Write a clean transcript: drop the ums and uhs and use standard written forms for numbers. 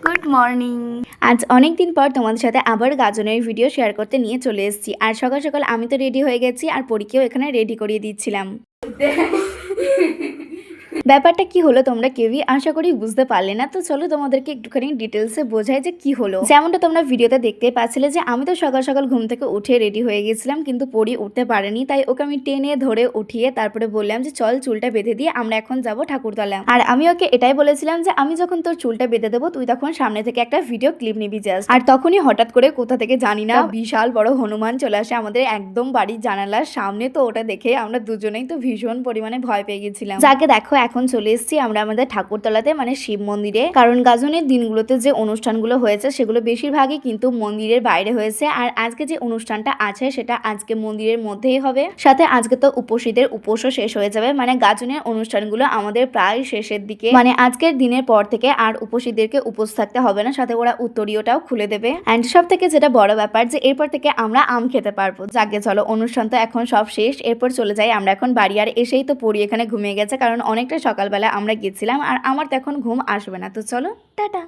Good morning. আজ অনেক দিন পর তোমাদের সাথে আবার গাজনের ভিডিও শেয়ার করতে নিয়ে চলে এসেছি। আর সকাল সকাল আমি তো রেডি হয়ে গেছি, আর পরীকেও এখানে রেডি করিয়ে দিচ্ছিলাম। ব্যাপারটা কি হলো তোমরা কেউই আশা করি বুঝতে পারলে না। তো চলো তোমাদেরকে একটুখানি ডিটেলসে বোঝাই যে কি হলো। যেমনটা তোমরা ভিডিওতে দেখতে পাচ্ছিলে যে আমি তো সকাল সকাল ঘুম থেকে উঠে রেডি হয়ে গেছিলাম, কিন্তু পরি উঠতে পারেনি। তাই ওকে আমি টেনে ধরে উঠিয়ে তারপরে বললাম যে চল চুলটা বেঁধে দিয়ে আমরা এখন যাব ঠাকুরতলা। আর আমি ওকে এটাই বলেছিলাম যে আমি যখন তোর চুলটা বেঁধে দেবো তুই তখন সামনে থেকে একটা ভিডিও ক্লিপ নিবি জাস্ট। আর তখনই হঠাৎ করে কোথা থেকে জানি না বিশাল বড় হনুমান চলে আসে আমাদের একদম বাড়ির জানালার সামনে। তো ওটা দেখে আমরা দুজনেই তো ভীষণ পরিমাণে ভয় পেয়ে গেছিলাম। যাকে দেখো এখন চলে এসেছি আমরা আমাদের ঠাকুরতলাতে, মানে শিব মন্দিরে। কারণ গাজনের দিনগুলোতে যে অনুষ্ঠানগুলো হয়েছে সেগুলো বেশিরভাগই কিন্তু মন্দিরের বাইরে হয়েছে। আর আজকে যে অনুষ্ঠানটা আছে সেটা আজকে মন্দিরের মধ্যেই হবে। সাথে আজকে তো উপসীদের উপোসও শেষ হয়ে যাবে, মানে গাজনের অনুষ্ঠানগুলো আমাদের প্রায় শেষের দিকে। মানে আজকের দিনের পর থেকে আর উপসীদেরকে উপোস থাকতে হবে না, সাথে ওরা উত্তরীয়টাও খুলে দেবে। অ্যান্ড সব থেকে যেটা বড় ব্যাপার যে এরপর থেকে আমরা আম খেতে পারবো। যাকে চলো, অনুষ্ঠান তো এখন সব শেষ, এরপর চলে যাই আমরা এখন বাড়ি। আর এসেই তো পরি এখানে ঘুমিয়ে গেছে, কারণ অনেকটা সকালবেলা আমরা গেছিলাম আর আমার তো এখন ঘুম আসবে না। তো চলো টাটা।